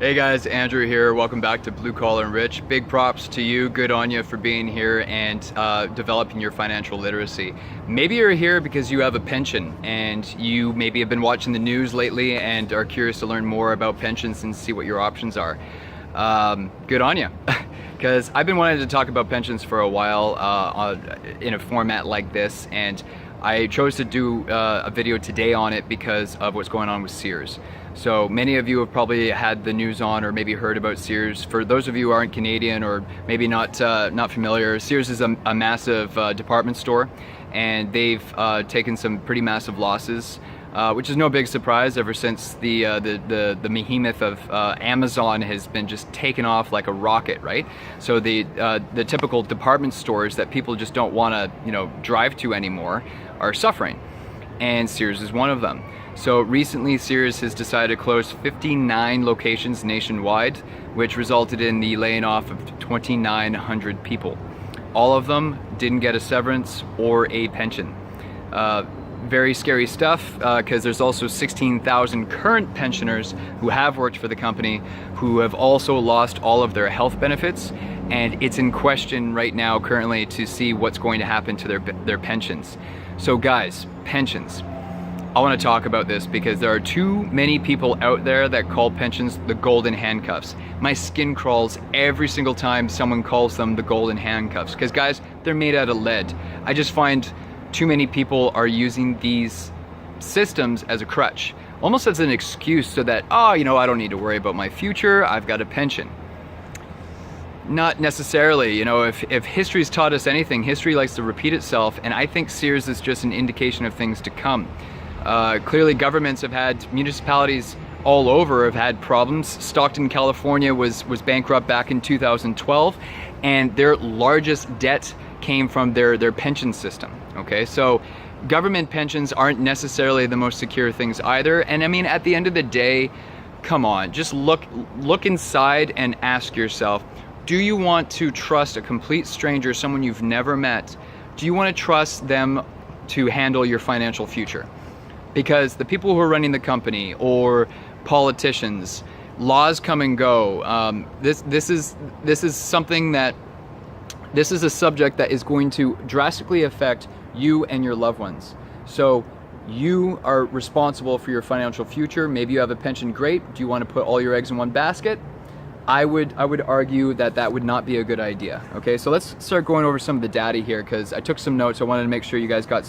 Hey guys, Andrew here. Welcome back to Blue Collar and Rich. Big props to you, good on you for being here and developing your financial literacy. Maybe you're here because you have a pension and you maybe have been watching the news lately and are curious to learn more about pensions and see what your options are. Good on you. Because I've been wanting to talk about pensions for a while in a format like this, and I chose to do a video today on it because of what's going on with Sears. So many of you have probably had the news on or maybe heard about Sears. For those of you who aren't Canadian or maybe not familiar, Sears is a massive department store, and they've taken some pretty massive losses, which is no big surprise ever since the behemoth of Amazon has been just taken off like a rocket, right? So the typical department stores that people just don't want to drive to anymore are suffering, and Sears is one of them. So recently Sears has decided to close 59 locations nationwide, which resulted in the laying off of 2,900 people. All of them didn't get a severance or a pension. Very scary stuff, because there's also 16,000 current pensioners who have worked for the company who have also lost all of their health benefits, and it's in question right now currently to see what's going to happen to their pensions. So guys, pensions. I want to talk about this because there are too many people out there that call pensions the golden handcuffs. My skin crawls every single time someone calls them the golden handcuffs, because guys, they're made out of lead. I just find too many people are using these systems as a crutch, almost as an excuse so that, oh, I don't need to worry about my future, I've got a pension. Not necessarily. If history's taught us anything, history likes to repeat itself, and I think Sears is just an indication of things to come. Clearly governments have had, municipalities all over have had problems. Stockton, California was bankrupt back in 2012, and their largest debt came from their pension system. Okay, so government pensions aren't necessarily the most secure things either. And I mean, at the end of the day, come on, just look inside and ask yourself, do you want to trust a complete stranger, someone you've never met? Do you want to trust them to handle your financial future? Because the people who are running the company or politicians, laws come and go. This is something that, this is a subject that is going to drastically affect you and your loved ones. So you are responsible for your financial future. Maybe you have a pension, great. Do you want to put all your eggs in one basket? I would argue that would not be a good idea. Okay, so let's start going over some of the data here, because I took some notes. I wanted to make sure you guys got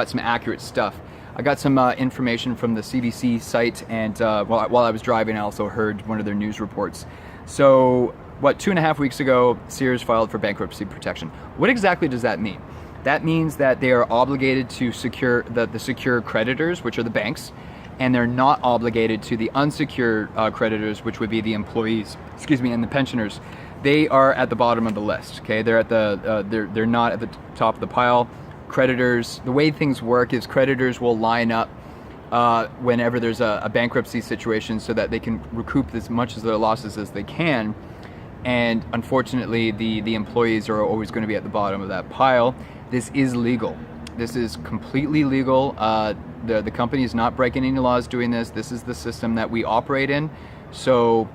some accurate stuff. I got some information from the CBC site, and while I was driving, I also heard one of their news reports. So, 2.5 weeks ago, Sears filed for bankruptcy protection. What exactly does that mean? That means that they are obligated to secure the secure creditors, which are the banks, and they're not obligated to the unsecured creditors, which would be the employees, and the pensioners. They are at the bottom of the list. Okay, they're at they're not at the top of the pile. Creditors, the way things work is creditors will line up whenever there's a bankruptcy situation so that they can recoup as much of their losses as they can. And unfortunately, the employees are always going to be at the bottom of that pile. This is legal. This is completely legal. The company is not breaking any laws doing this. This is the system that we operate in. So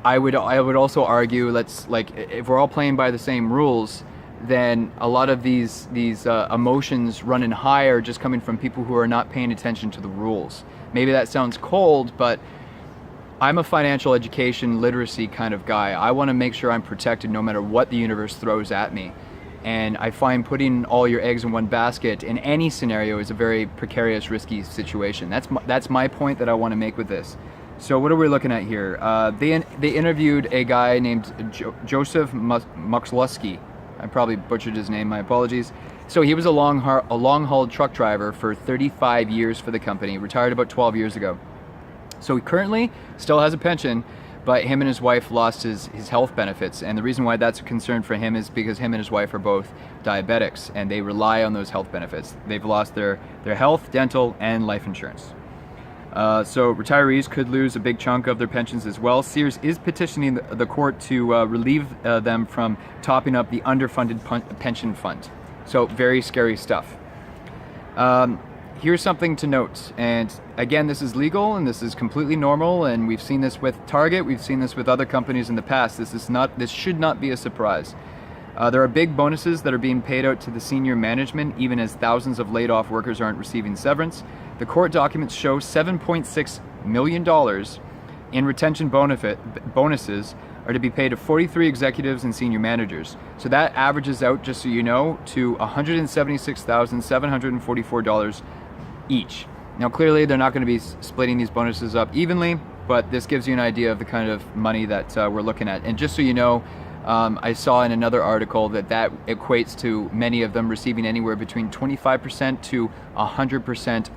I would also argue, if we're all playing by the same rules, then a lot of these emotions running high are just coming from people who are not paying attention to the rules. Maybe that sounds cold, but I'm a financial education literacy kind of guy. I want to make sure I'm protected no matter what the universe throws at me. And I find putting all your eggs in one basket in any scenario is a very precarious, risky situation. That's my point that I want to make with this. So what are we looking at here? They interviewed a guy named Joseph Muxluski. I probably butchered his name, my apologies. So he was a long-haul truck driver for 35 years for the company, retired about 12 years ago. So he currently still has a pension, but him and his wife lost his health benefits. And the reason why that's a concern for him is because him and his wife are both diabetics, and they rely on those health benefits. They've lost their health, dental, and life insurance. So retirees could lose a big chunk of their pensions as well. Sears is petitioning the court to relieve them from topping up the underfunded pension fund. So very scary stuff. here's something to note, and again, this is legal and this is completely normal, and we've seen this with Target, we've seen this with other companies in the past. This should not be a surprise. There are big bonuses that are being paid out to the senior management, even as thousands of laid off workers aren't receiving severance. The court documents show $7.6 million in retention bonuses are to be paid to 43 executives and senior managers. So that averages out, just so you know, to $176,744 each. Now clearly they're not going to be splitting these bonuses up evenly, but this gives you an idea of the kind of money that we're looking at. And just so you know, I saw in another article that equates to many of them receiving anywhere between 25% to 100%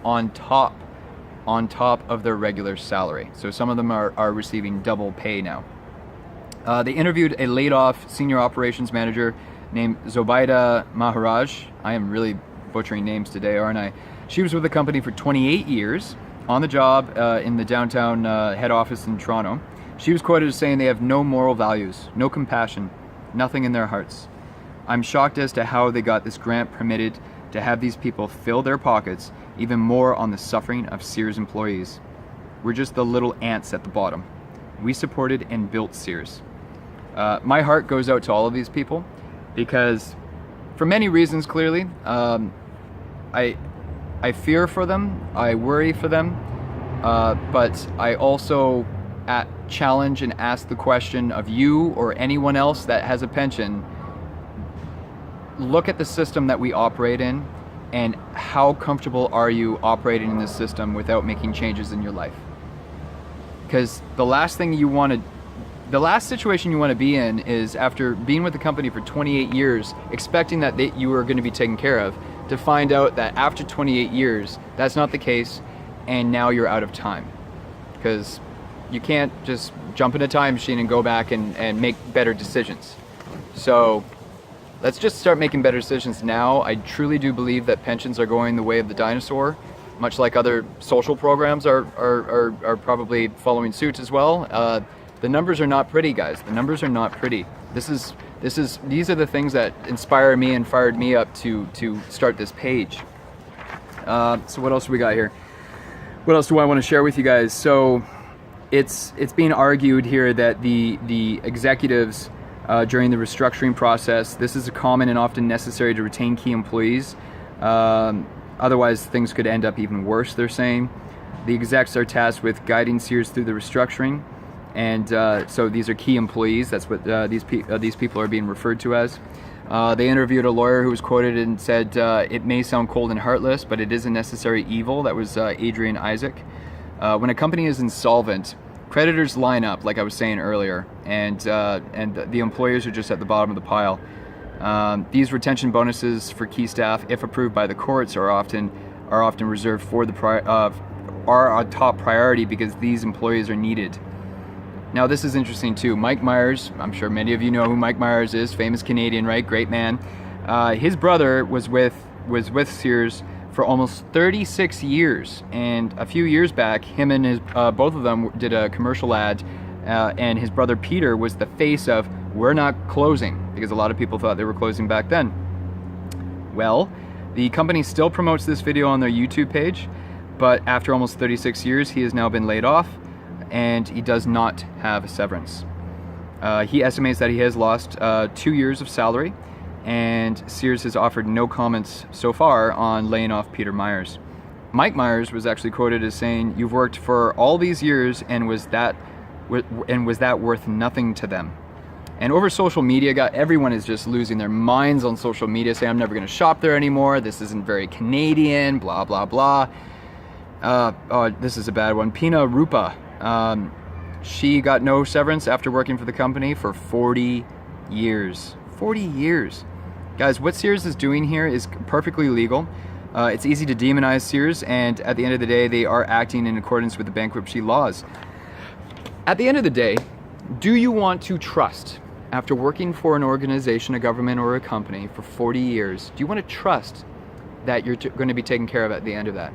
on top of their regular salary. So some of them are receiving double pay now. They interviewed a laid-off senior operations manager named Zobaida Maharaj. I am really butchering names today, aren't I? She was with the company for 28 years, on the job in the downtown head office in Toronto. She was quoted as saying they have no moral values, no compassion, nothing in their hearts. I'm shocked as to how they got this grant permitted to have these people fill their pockets even more on the suffering of Sears employees. We're just the little ants at the bottom. We supported and built Sears. My heart goes out to all of these people because, for many reasons, clearly, I fear for them, I worry for them, but I also challenge and ask the question of you or anyone else that has a pension. Look at the system that we operate in, and how comfortable are you operating in this system without making changes in your life? Because the last situation you want to be in is, after being with the company for 28 years, expecting that you are going to be taken care of, to find out that after 28 years, that's not the case, and now you're out of time. Because you can't just jump in a time machine and go back and make better decisions. So let's just start making better decisions now. I truly do believe that pensions are going the way of the dinosaur, much like other social programs are probably following suit as well. The numbers are not pretty, guys. The numbers are not pretty. These are the things that inspire me and fired me up to start this page. So what else do we got here? What else do I want to share with you guys? So it's being argued here that the executives during the restructuring process, this is common and often necessary to retain key employees. Otherwise, things could end up even worse, they're saying. The execs are tasked with guiding Sears through the restructuring. And so these are key employees. That's what these people are being referred to as. They interviewed a lawyer who was quoted and said, it may sound cold and heartless, but it is a necessary evil. That was Adrian Isaac. When a company is insolvent, creditors line up, like I was saying earlier, and the employers are just at the bottom of the pile. These retention bonuses for key staff, if approved by the courts, are often reserved for are a top priority because these employees are needed. Now this is interesting too. Mike Myers, I'm sure many of you know who Mike Myers is, famous Canadian, right? Great man. His brother was with Sears for almost 36 years, and a few years back, him and his both of them did a commercial ad, and his brother Peter was the face of "We're not closing," because a lot of people thought they were closing back then. Well, the company still promotes this video on their YouTube page, but after almost 36 years, he has now been laid off, and he does not have a severance. He estimates that he has lost 2 years of salary, and Sears has offered no comments so far on laying off Peter Myers. Mike Myers was actually quoted as saying, "You've worked for all these years, and was that worth nothing to them?" And over social media, everyone is just losing their minds on social media, saying, "I'm never going to shop there anymore. This isn't very Canadian, blah, blah, blah." Oh, this is a bad one. Pina Rupa. She got no severance after working for the company for 40 years. 40 years. Guys, what Sears is doing here is perfectly legal. It's easy to demonize Sears, and at the end of the day, they are acting in accordance with the bankruptcy laws. At the end of the day, do you want to trust, after working for an organization, a government, or a company for 40 years, do you want to trust that you're going to be taken care of at the end of that?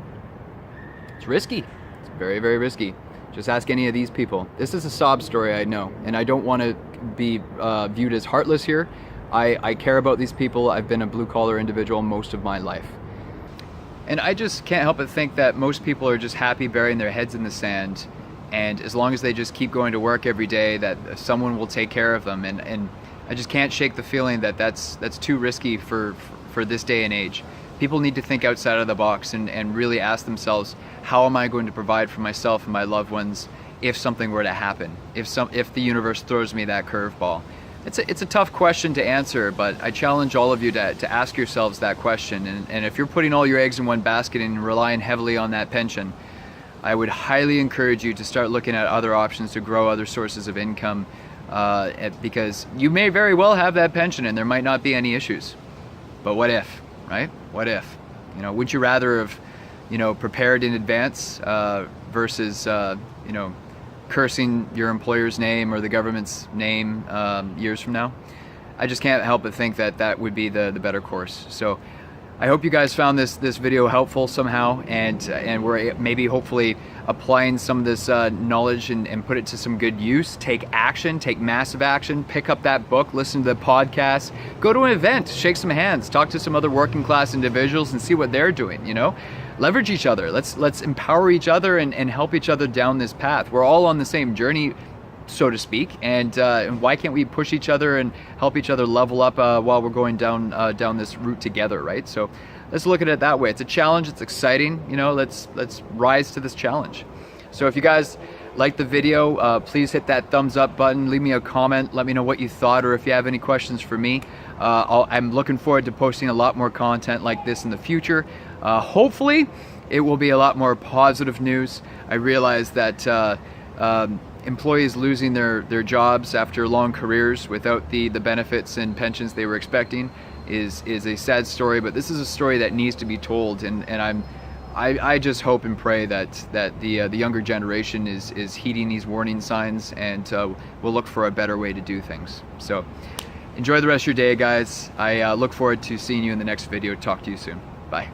It's risky. It's very, very risky. Just ask any of these people. This is a sob story, I know, and I don't want to be viewed as heartless here. I care about these people. I've been a blue-collar individual most of my life. And I just can't help but think that most people are just happy burying their heads in the sand, and as long as they just keep going to work every day, that someone will take care of them. And I just can't shake the feeling that that's too risky for this day and age. People need to think outside of the box and really ask themselves, how am I going to provide for myself and my loved ones if something were to happen, if the universe throws me that curveball? It's a tough question to answer, but I challenge all of you to ask yourselves that question. And if you're putting all your eggs in one basket and relying heavily on that pension, I would highly encourage you to start looking at other options to grow other sources of income, because you may very well have that pension and there might not be any issues. But what if, right? What if? You know, would you rather have, you know, prepared in advance versus, you know, cursing your employer's name or the government's name years from now? I just can't help but think that that would be the better course. So I hope you guys found this video helpful somehow, and we're maybe hopefully applying some of this knowledge and put it to some good use. Take action, take massive action, pick up that book, listen to the podcast, go to an event, shake some hands, talk to some other working class individuals and see what they're doing, you know? Leverage each other. Let's empower each other and help each other down this path. We're all on the same journey, so to speak, and why can't we push each other and help each other level up while we're going down this route together, right? So let's look at it that way. It's a challenge. It's exciting. You know, let's rise to this challenge. So if you guys like the video, please hit that thumbs up button. Leave me a comment. Let me know what you thought, or if you have any questions for me. I'm looking forward to posting a lot more content like this in the future. Hopefully it will be a lot more positive news. I realize that employees losing their jobs after long careers without the benefits and pensions they were expecting is a sad story, but this is a story that needs to be told, and I just hope and pray that the younger generation is heeding these warning signs and will look for a better way to do things. So enjoy the rest of your day, guys. I look forward to seeing you in the next video. Talk to you soon. Bye.